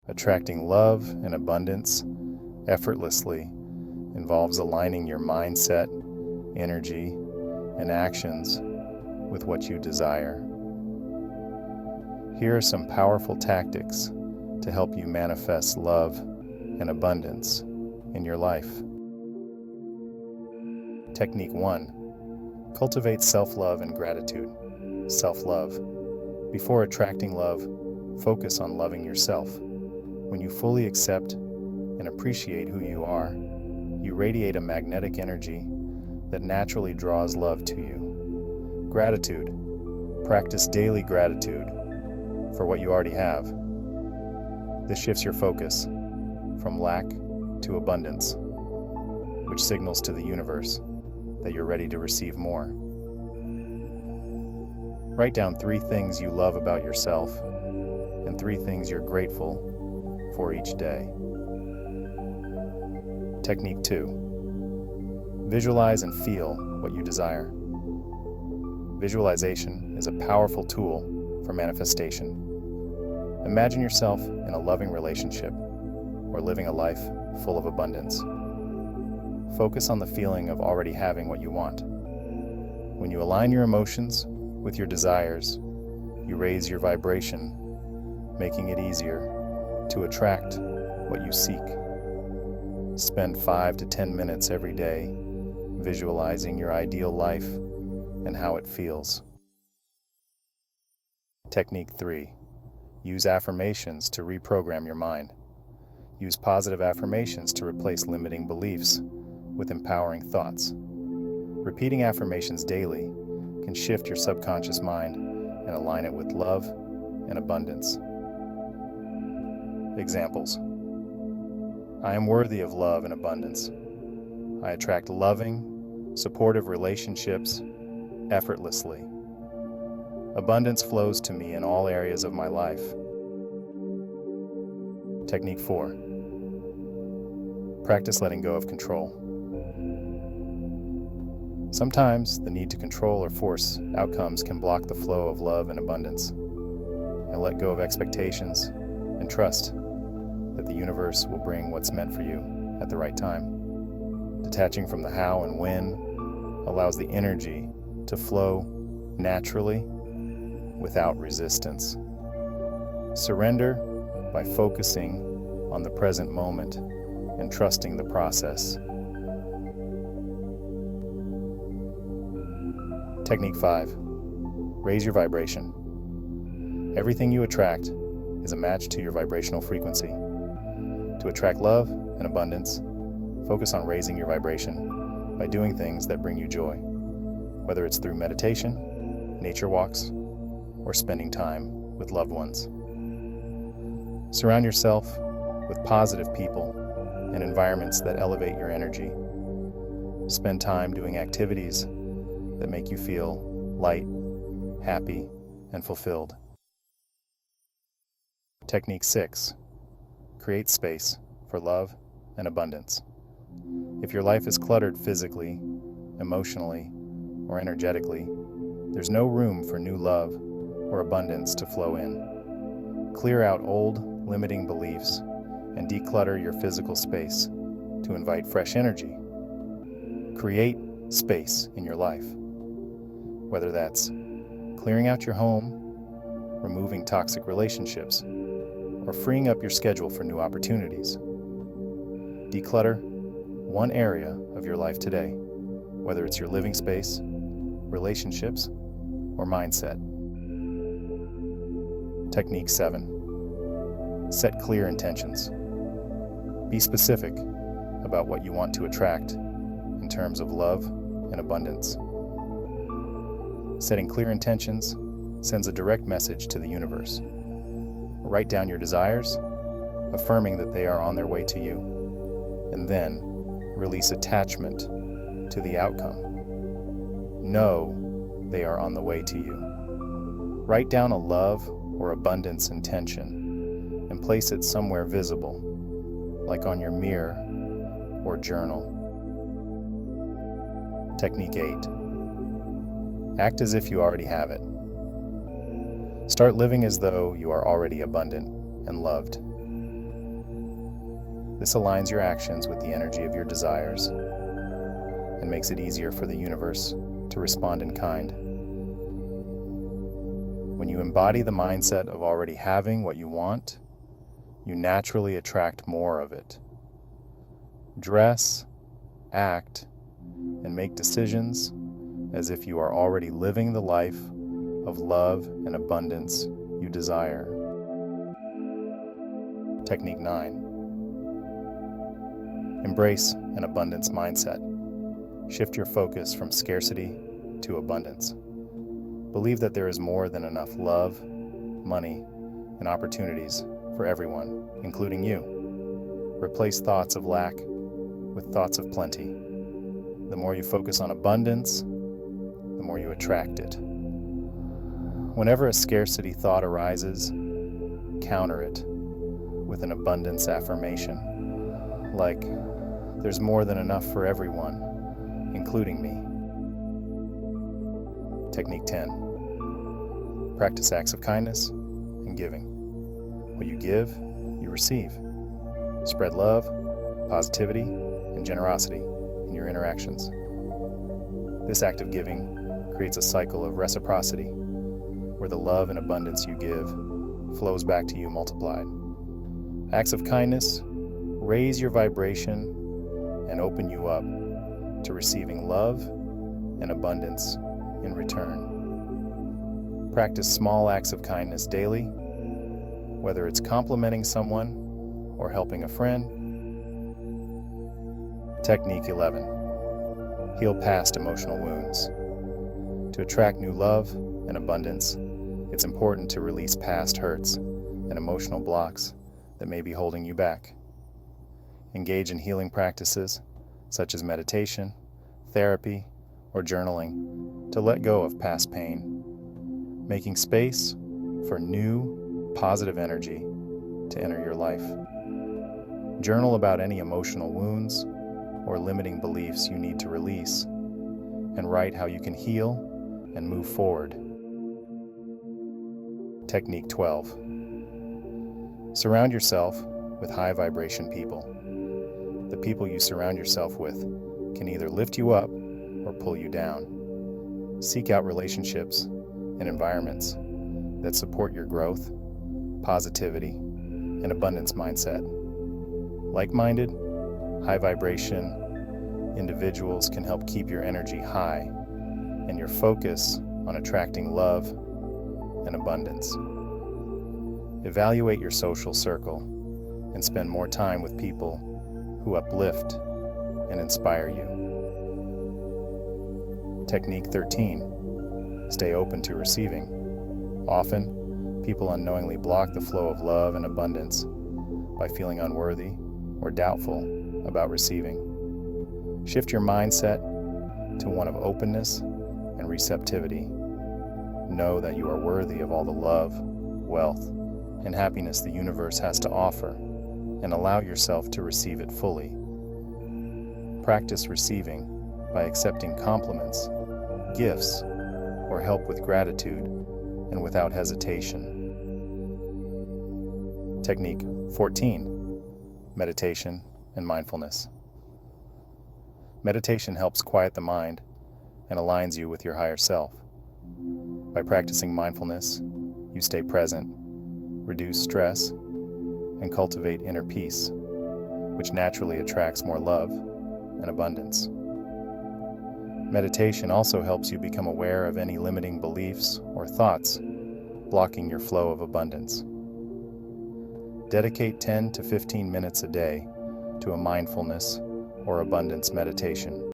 Attracting love and abundance effortlessly involves aligning your mindset, energy, and actions with what you desire. Here are some powerful tactics to help you manifest love and abundance in your life. Technique 1. Cultivate self-love and gratitude. Self-love. Before attracting love, focus on loving yourself. When you fully accept and appreciate who you are, you radiate a magnetic energy that naturally draws love to you. Gratitude. Practice daily gratitude for what you already have. This shifts your focus from lack to abundance, which signals to the universe that you're ready to receive more. Write down 3 things you love about yourself and 3 things you're grateful for each day. Technique 2. Visualize and feel what you desire. Visualization is a powerful tool for manifestation. Imagine yourself in a loving relationship or living a life full of abundance. Focus on the feeling of already having what you want. When you align your emotions with your desires, you raise your vibration, making it easier to attract what you seek. Spend 5 to 10 minutes every day visualizing your ideal life and how it feels. Technique 3. Use affirmations to reprogram your mind. Use positive affirmations to replace limiting beliefs with empowering thoughts. Repeating affirmations daily can shift your subconscious mind and align it with love and abundance. Examples. I am worthy of love and abundance. I attract loving, supportive relationships effortlessly. Abundance flows to me in all areas of my life. Technique 4. Practice letting go of control. Sometimes the need to control or force outcomes can block the flow of love and abundance. And let go of expectations and trust that the universe will bring what's meant for you at the right time. Detaching from the how and when allows the energy to flow naturally without resistance. Surrender by focusing on the present moment and trusting the process. Technique 5. Raise your vibration. Everything you attract is a match to your vibrational frequency. To attract love and abundance, focus on raising your vibration by doing things that bring you joy, whether it's through meditation, nature walks, or spending time with loved ones. Surround yourself with positive people and environments that elevate your energy. Spend time doing activities that make you feel light, happy, and fulfilled. Technique 6. Create space for love and abundance. If your life is cluttered physically, emotionally, or energetically, there's no room for new love or abundance to flow in. Clear out old, limiting beliefs and declutter your physical space to invite fresh energy. Create space in your life, whether that's clearing out your home, removing toxic relationships, or freeing up your schedule for new opportunities. Declutter one area of your life today, whether it's your living space, relationships, or mindset. Technique 7. Set clear intentions. Be specific about what you want to attract in terms of love and abundance. Setting clear intentions sends a direct message to the universe. Write down your desires, affirming that they are on their way to you, and then release attachment to the outcome. Know they are on the way to you. Write down a love or abundance intention and place it somewhere visible, like on your mirror or journal. Technique 8. Act as if you already have it. Start living as though you are already abundant and loved. This aligns your actions with the energy of your desires and makes it easier for the universe to respond in kind. When you embody the mindset of already having what you want, you naturally attract more of it. Dress, act, and make decisions as if you are already living the life of love and abundance you desire. Technique 9. Embrace an abundance mindset. Shift your focus from scarcity to abundance. Believe that there is more than enough love, money, and opportunities for everyone, including you. Replace thoughts of lack with thoughts of plenty. The more you focus on abundance, the more you attract it. Whenever a scarcity thought arises, counter it with an abundance affirmation, like, "There's more than enough for everyone, including me." Technique 10. Practice acts of kindness and giving. What you give, you receive. Spread love, positivity, and generosity in your interactions. This act of giving creates a cycle of reciprocity, where the love and abundance you give flows back to you multiplied. Acts of kindness raise your vibration and open you up to receiving love and abundance in return. Practice small acts of kindness daily, whether it's complimenting someone or helping a friend. Technique 11. Heal past emotional wounds. To attract new love and abundance, it's important to release past hurts and emotional blocks that may be holding you back. Engage in healing practices such as meditation, therapy, or journaling to let go of past pain, making space for new, positive energy to enter your life. Journal about any emotional wounds or limiting beliefs you need to release, and write how you can heal and move forward. Technique 12. Surround yourself with high vibration people. The people you surround yourself with can either lift you up or pull you down. Seek out relationships and environments that support your growth, positivity, and abundance mindset. Like-minded, high-vibration individuals can help keep your energy high and your focus on attracting love and abundance. Evaluate your social circle and spend more time with people who uplift and inspire you. Technique 13. Stay open to receiving. Often, people unknowingly block the flow of love and abundance by feeling unworthy or doubtful about receiving. Shift your mindset to one of openness and receptivity. Know that you are worthy of all the love, wealth, and happiness the universe has to offer, and allow yourself to receive it fully. Practice receiving by accepting compliments, gifts, or help with gratitude and without hesitation. Technique 14. Meditation and mindfulness. Meditation helps quiet the mind and aligns you with your higher self. By practicing mindfulness, you stay present, reduce stress, and cultivate inner peace, which naturally attracts more love and abundance. Meditation also helps you become aware of any limiting beliefs or thoughts blocking your flow of abundance. Dedicate 10 to 15 minutes a day to a mindfulness or abundance meditation.